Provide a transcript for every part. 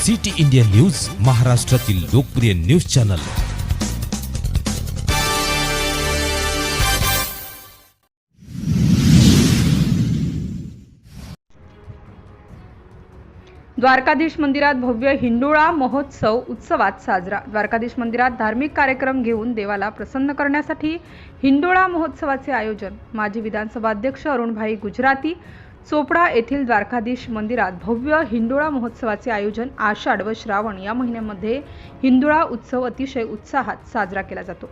City India news, महाराष्ट्रातील लोकप्रिय news channel. Dwarkadhish मंदिरात भव्य हिंडोळा महोत्सव उत्सवात साजरा। द्वारकाधीश मंदिरात धार्मिक कार्यक्रम घेऊन देवाला प्रसन्न करण्यासाठी हिंडोळा महोत्सवाचे आयोजन। माजी विधानसभा अध्यक्ष अरुणभाई गुजराती चोपडा येथील द्वारकाधीश मंदिरात भव्य हिंडोळा महोत्सवाचे आयोजन। आषाढ व श्रावण या महिन्यांमध्ये हिंडोळा उत्सव अतिशय उत्साहात साजरा केला जातो।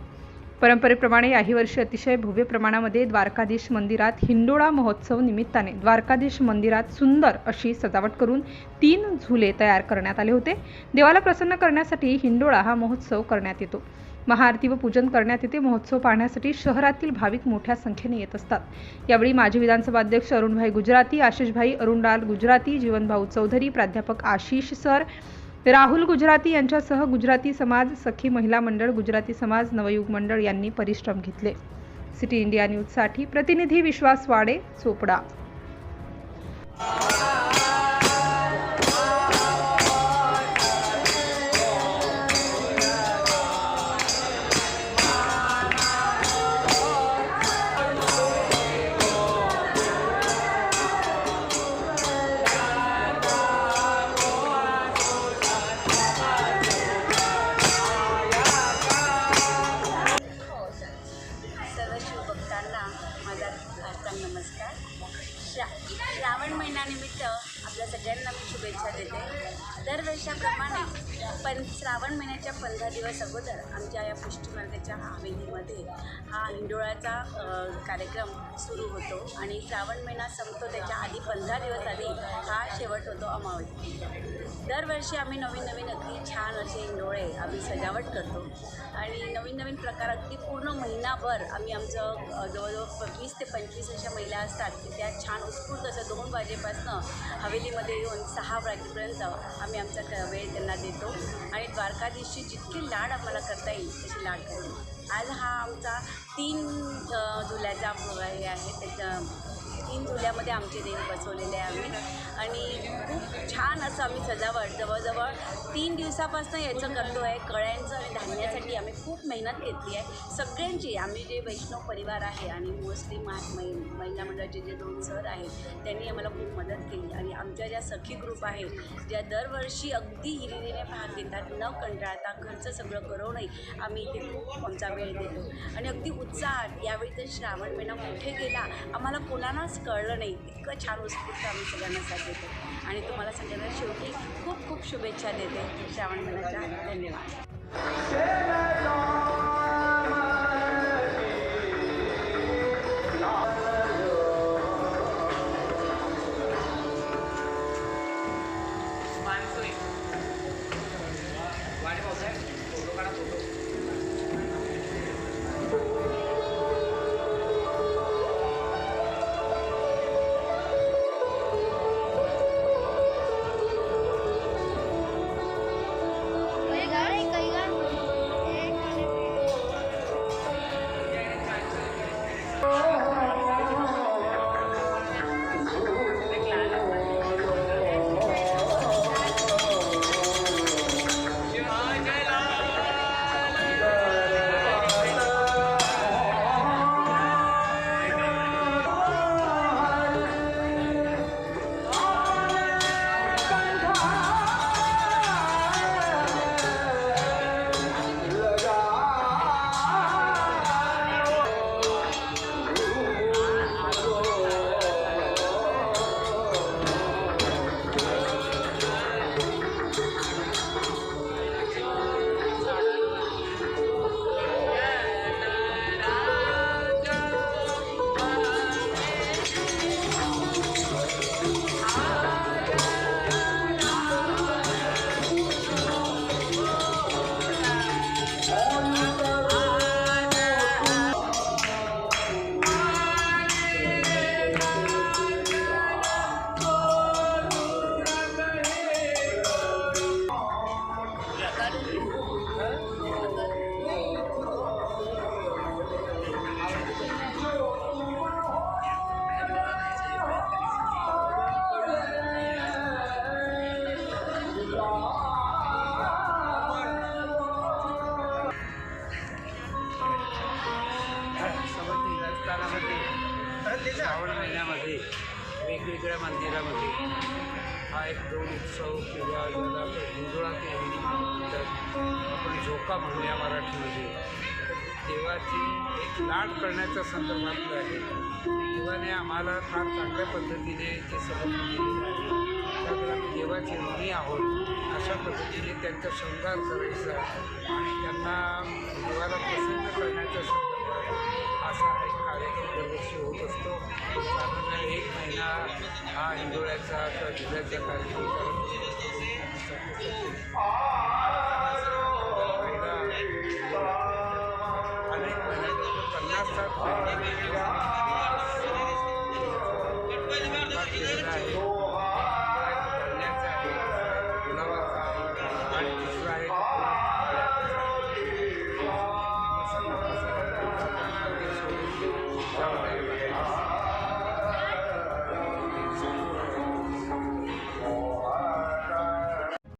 परंपरेप्रमाणे याही वर्षी अतिशय भव्य प्रमाणामध्ये द्वारकाधीश मंदिरात हिंडोळा महोत्सव निमित्ताने द्वारकाधीश मंदिरात सुंदर अशी सजावट करून 3 झुले तयार करण्यात आले होते। देवाला प्रसन्न करण्यासाठी हिंडोळा हा महोत्सव करण्यात येतो। महाआरती व पूजन करण्यात येते। महोत्सव पाहण्यासाठी शहरातील भाविक मोठ्या संख्येने येत असतात। यावेळी माजी विधानसभा अध्यक्ष अरुणभाई गुजराती, आशिषभाई अरुणलाल गुजराती, जीवनभाऊ चौधरी, प्राध्यापक आशिष सर, राहुल गुजराती यांच्यासह गुजराती समाज, सखी महिला मंडळ, गुजराती समाज, नवयुग मंडळ यांनी परिश्रम घेतले। सिटी इंडिया न्यूजसाठी प्रतिनिधी विश्वास वाडे, चोपडा। माझा नमस्कार। श्रावण महिन्यानिमित्त आपल्या सगळ्यांना मी शुभेच्छा देते। दरवर्षाप्रमाणे श्रावण महिन्याच्या 15 दिवस अगोदर आमच्या या पुष्टीमार्गाच्या हवेलीमध्ये हा हिंडोळाचा कार्यक्रम सुरू होतो आणि श्रावण महिना संपतो त्याच्या आधी 15 दिवस आधी हा शेवट होतो अमावस्या। दरवर्षी आम्ही नवीन अगदी छान असे हिंडोळे आम्ही सजावट करतो आणि नवीन प्रकार अगदी पूर्ण महिनाभर आम्ही आमचं जवळजवळ 20 ते 25 अशा महिला असतात की त्या छान उत्स्फूर्त असं 2 वाजेपासून हवेलीमध्ये येऊन 6 वाजेपर्यंत आम्ही आमचा वेळ त्यांना देतो आणि द्वारकाधीशची जितके लाड आम्हाला करता येईल तसे लाड करतो। आज हा आमचा 3 झुल्याचा हे आहे। त्याच्या 3 झुल्यामध्ये आमचे देव बसवलेले आहे आणि खूप छान असं आम्ही सजावट जवळजवळ 3 दिवसापासून याचं करतो आहे। कळ्यांचं आणि धान्यासाठी आम्ही खूप मेहनत घेतली आहे सगळ्यांची। आम्ही जे वैष्णव परिवार आहे आणि मुस्लिम महिला मंडळाचे जे 2 सर आहेत त्यांनी आम्हाला खूप मदत केली आणि आमच्या ज्या सखी ग्रुप आहेत ज्या दरवर्षी अगदी हिरिरीने भाग घेतात, न कंटाळता खर्च सगळं करूनही आम्ही इथे खूप आमचा वेळ देतो आणि अगदी उत्साहात। यावेळी तर श्रावण महिना कुठे गेला आम्हाला कोणालाच कळलं नाही, इतकं छान उत्स्फूर्त आम्ही सगळ्यांना साथ देतो आणि तुम्हाला सगळ्यांना शेवटी खूप खूप शुभेच्छा देते श्रावण महिन्याच्या। धन्यवाद। मंदिरामध्ये हा एक दोन उत्सव किंवा ज्याला हिंदुळा ते आपण झोका म्हणूया मराठीमध्ये, देवाची एक लाड करण्याच्या संदर्भातलं आहे. देवाने आम्हाला फार चांगल्या पद्धतीने जे सबब दिलेलं आहे, त्यामुळे आम्ही देवाचे ऋणी आहोत. अशा पद्धतीने त्यांचा शृंगार करायचा आणि त्यांना देवाला प्रसन्न करण्याच्या संदर्भात असा एक कार्यक्रम दरवर्षी होत असतो. साधारण 1 महिना हा हिंदोळ्याचा किंवा जिल्ह्याचा कार्यक्रम करत असतो.